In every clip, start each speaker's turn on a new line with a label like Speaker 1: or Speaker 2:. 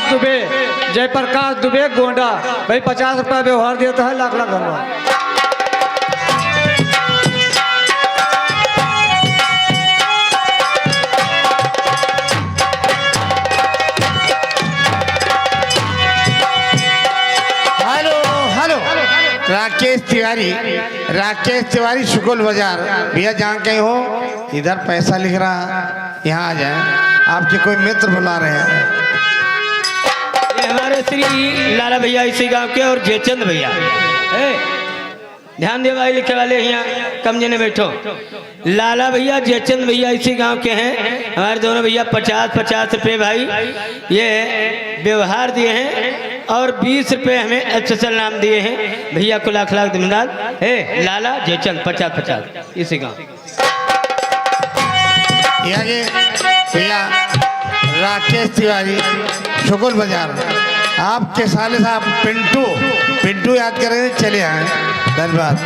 Speaker 1: दुबे, जयप्रकाश दुबे गोंडा भाई 50 रुपया व्यवहार देता है, लाख लाख धन्यवाद।
Speaker 2: राकेश तिवारी शुक्ल बाजार भैया, जहाँ कहीं हो इधर पैसा लिख रहा, यहाँ आ जाए, आपके कोई मित्र बुला रहे हैं।
Speaker 3: ये हमारे श्री लाला भैया इसी गांव के और जयचंद भैया, ध्यान दे भाई लिखे वाले यहाँ कम जने बैठो। लाला भैया जयचंद भैया इसी गांव के हैं। हमारे दोनों भैया 50-50 रुपये भाई ये व्यवहार दिए हैं और 20 रुपये हमें स्पेशल नाम दिए हैं। भैया को लाख लाख धन्यवाद। हे लाला जयचंद 50-50 इसी गांव।
Speaker 2: भैया राकेश तिवारी शुक्ल बाजार, आपके साले साहब पिंटू याद करें, चले आए, धन्यवाद।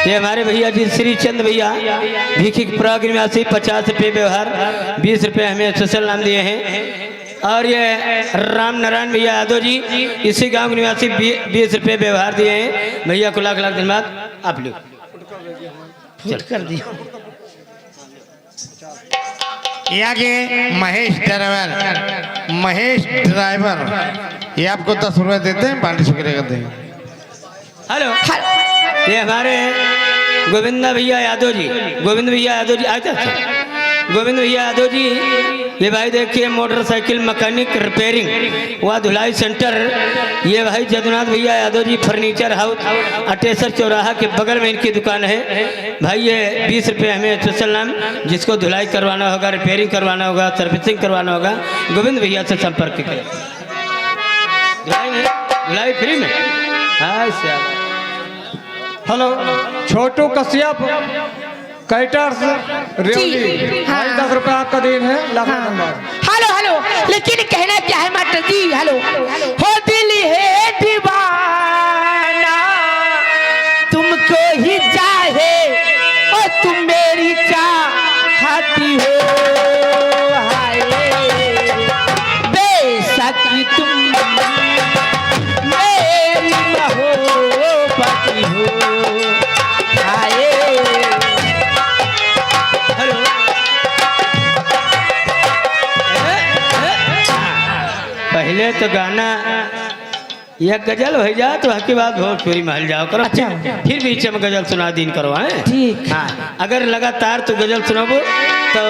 Speaker 3: ये हमारे भैया जी श्री चंद भैया भिखी प्रयाग निवासी 50 रुपये व्यवहार, 20 रुपये हमें स्पेशल नाम दिए हैं। और ये राम नारायण भैया यादव जी इसी गांव निवासी 20 रुपये व्यवहार दिए हैं। भैया को लाख लाख धन्यवाद। आप लोग चल कर दिया।
Speaker 2: यहाँ के महेश ड्राइवर ये आपको 10 रुपये देते हैं, बाल्टी शुक्रिया करते हैं।
Speaker 3: हेलो, ये हमारे गोविंद भैया यादव जी आए थे। गोविंद भैया यादव जी ये भाई देखिए मोटरसाइकिल मैकेनिक रिपेयरिंग व धुलाई सेंटर। ये भाई जदुनाथ भैया यादव जी फर्नीचर हाउस अटेसर चौराहा के बगल में इनकी दुकान है। भाई ये 20 रुपये हमें स्पेशल नाम, जिसको धुलाई करवाना होगा, रिपेयरिंग करवाना होगा, सर्विसिंग करवाना होगा, गोविंद भैया से संपर्क करें। धुलाई फ्री में। हाँ श्याम।
Speaker 1: हेलो, छोटू कश्यप कैटर्स रेवली, 10 रुपया आपका दिन है, लाख धन्यवाद।
Speaker 4: हेलो, लेकिन कहना क्या है मास्टर जी? हेलो, हो दिल है दीवाना तुमको ही चाहे और तुम मेरी चाहती हो, हाय बेशक तुम मेरी मोहब्बती हो।
Speaker 3: पहले तो गाना यह गजल हो जा तो हकी बात भोजपुरी महल जाओ करो।
Speaker 4: अच्छा।
Speaker 3: फिर बीच में गजल सुना दिन करो है।
Speaker 4: ठीक।
Speaker 3: हाँ, अगर लगातार तो गजल सुनाबो तो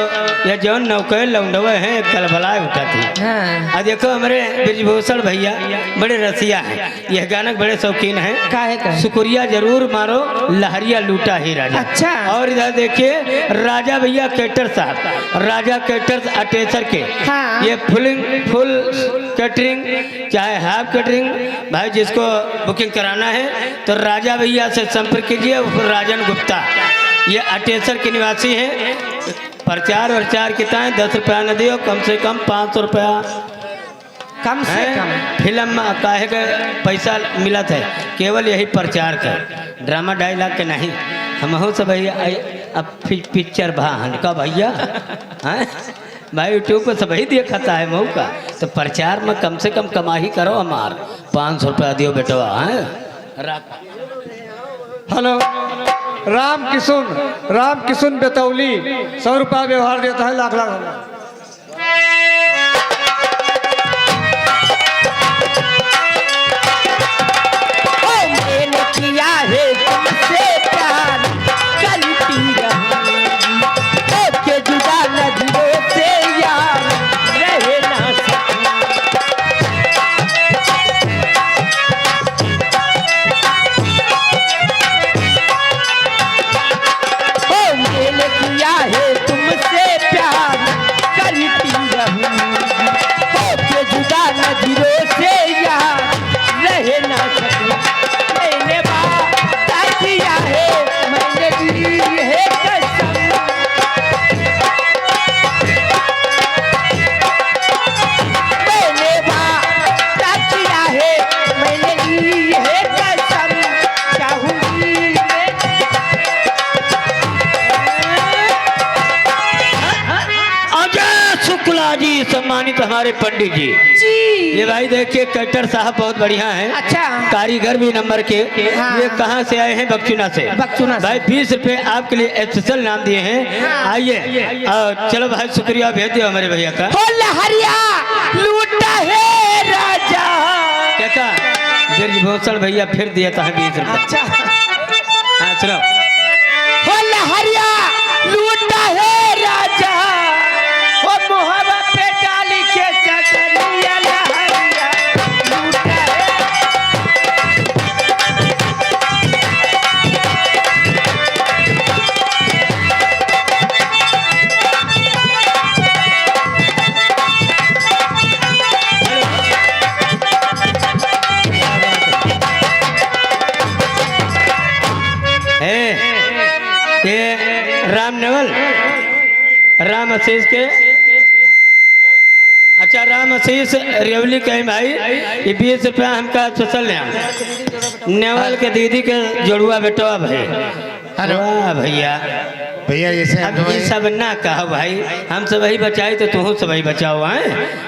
Speaker 3: यह जौन नौके लौंडवे हैं कलबलाए उठाती।
Speaker 4: हाँ।
Speaker 3: देखो हमारे ब्रिजभूषण भैया बड़े रसिया हैं, यह गाना बड़े शौकीन हैं।
Speaker 4: काहे
Speaker 3: शुक्रिया जरूर मारो, लहरिया लूटा ही राजा।
Speaker 4: अच्छा।
Speaker 3: और इधर देखिए राजा भैया कैटर साहब, राजा कैटर्स अटेसर के।
Speaker 4: हाँ।
Speaker 3: ये फुल कैटरिंग चाहे हाफ कैटरिंग, भाई जिसको बुकिंग कराना है तो राजा भैया से संपर्क कीजिए। राजन गुप्ता ये अटेसर के निवासी हैं। प्रचार कितना है? 10 रुपया न दियो, कम से कम 500 रुपया
Speaker 4: कम से
Speaker 3: हैं?
Speaker 4: कम।
Speaker 3: फिल्म में काहे का पैसा मिला था केवल यही प्रचार का ड्रामा डायलॉग के नहीं। हम हो सब भैया अब पिक्चर भान का भैया हैं? भाई यूट्यूब पर सब ही देखता है मऊ का, तो प्रचार में कम से कम कमाही करो हमार 500 रुपया दियो बेटवा हैं।
Speaker 1: हेलो, राम किशुन बेतौली 100 रुपया व्यवहार देता है, लाख लाख धन्यवाद।
Speaker 4: मैंने किया है तुमसे प्यार करती रहूंगी, के जुदा नजरों से यार रह ना सकूं। मैंने किया है तुमसे प्यार करती रहूंगी, के जुदा नजरों से यार रह ना सकूं। मैंने वादा किया है, मैंने ली है कसम, मैंने वादा किया है, मैंने ली है कसम, चाहूंगी मैं।
Speaker 3: अजय शुक्ला जी सम्मानित हमारे पंडित जी।
Speaker 4: जी
Speaker 3: ये भाई देखिए कटर साहब बहुत बढ़िया हैं,
Speaker 4: अच्छा
Speaker 3: कारीगर भी नंबर के।
Speaker 4: हाँ।
Speaker 3: ये कहाँ से आए हैं? बक्चुना से।
Speaker 4: बक्चुना से।
Speaker 3: भाई 20 रुपए आपके लिए स्पेशल नाम दिए हैं।
Speaker 4: हाँ।
Speaker 3: आइए चलो भाई शुक्रिया भेज दियो हमारे भैया का।
Speaker 4: हो लहरिया लूटा है राजा।
Speaker 3: क्या कहा ब्रजभूषण भैया फिर दिया था 20 रुपए।
Speaker 4: अच्छा
Speaker 3: हाँ सुनो।
Speaker 4: हो लहरिया लूटा है राजा, हो मोहब्बत पे डाली के चदरिया लहरिया लूटा है।
Speaker 3: ये राम नवल राम आशीष के, अच्छा राम आशीष रेवली कहीं भाई ये 20 रुपया हमका स्पेशल नेवल के दीदी के जोड़ुआ बेटवा भाई। वाह भैया
Speaker 2: भैया जैसे
Speaker 3: अब ये सब ना कहो भाई, हम सब ही बचाए तो तुम सब ही बचाओ हैं।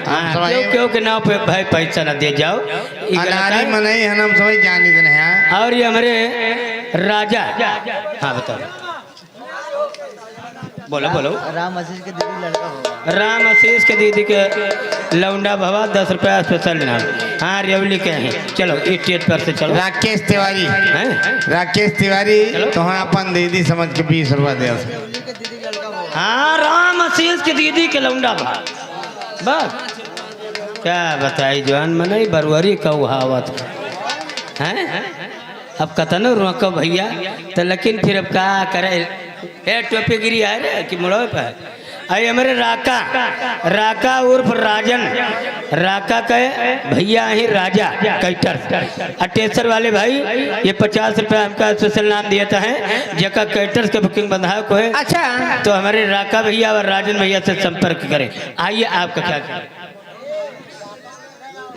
Speaker 2: हम सब ही-
Speaker 3: क्यों के नाव पे भाई पैसा ना दे जाओ, ये गलत
Speaker 2: अनारी
Speaker 3: है।
Speaker 2: मनाई है हम सब जानी तो नहीं।
Speaker 3: और ये हमारे राजा, हाँ बताओ बोलो बोलो।
Speaker 5: राम आशीष के दीदी लड़का होगा।
Speaker 3: राम आशीष के दीदी के लौंडा भवा 10 रुपया स्पेशल नाम। हाँ रेवली के हैं। चलो स्टेज पर से चलो।
Speaker 2: राकेश तिवारी,
Speaker 3: हैं?
Speaker 2: राकेश तिवारी तो हाँ अपन दीदी समझ के 20 रुपया दे।
Speaker 5: के दीदी लड़का होगा।
Speaker 3: हाँ राम आशीष के दीदी के लौंडा भवा बस क्या बताई जवान मनई बरवरी का उहावत है। अब कतनो रोको भैया तो लेकिन फिर अब क्या करे। ए टोपी गिरी है रे कि मुड़ो पे आई हमारे राका उर्फ राजन राका के भैया ही राजा कैटर अटेसर वाले भाई। ये 50 रुपया हमका स्पेशल नाम दिया था है जका कैटर्स के बुकिंग बंधा को है।
Speaker 4: अच्छा
Speaker 3: तो हमारे राका भैया और राजन भैया से संपर्क करें। आइए आपका क्या।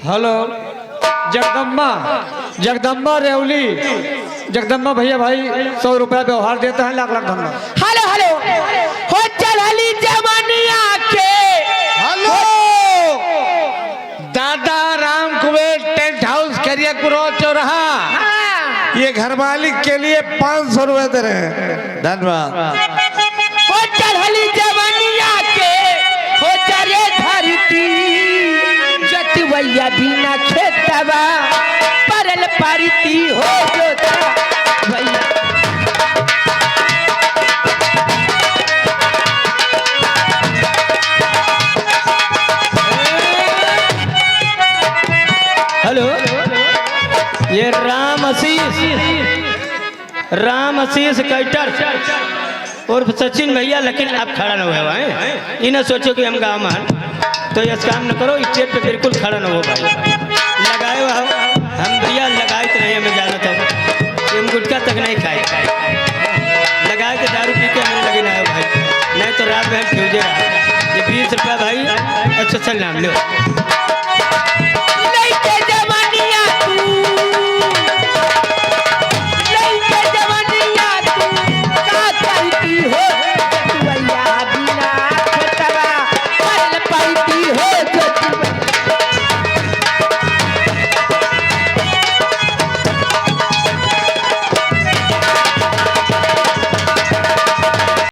Speaker 1: हेलो, जगदम्बा रेवली, जगदम्बा भैया भाई 100 रुपया व्यवहार देता है, लाख लाख धन्यवाद।
Speaker 4: हेलो हेलो हो चढ़ली जवानिया के।
Speaker 2: हेलो दादा राम कुबेर टेंट हाउस करियापुर चौराहा।
Speaker 4: हाँ।
Speaker 2: ये घर मालिक के लिए 500 रुपए दे रहे हैं। धन्यवाद।
Speaker 4: हो चढ़ली जवानिया के, हो चरे धरती जतवैया बिना खेतवा परल परती हो जोता भैया।
Speaker 3: हेलो, ये राम आशीष कैटर और सचिन भैया, लेकिन आप खड़ा न हुए हैं। इन्हें सोचो कि हम गाँव में हैं तो ये काम न करो, स्टेज पे बिल्कुल खड़ा न हो भाई। लगाए हुआ हम भैया लगाए तो नहीं, हमें जाना था हम गुटखा तक नहीं खाए। लगाए के दारू पी के हमें लगे ना भाई, नहीं तो रात भर फ्यूजे रहा। ये 20 रुपया भाई अच्छा चल नाम लो।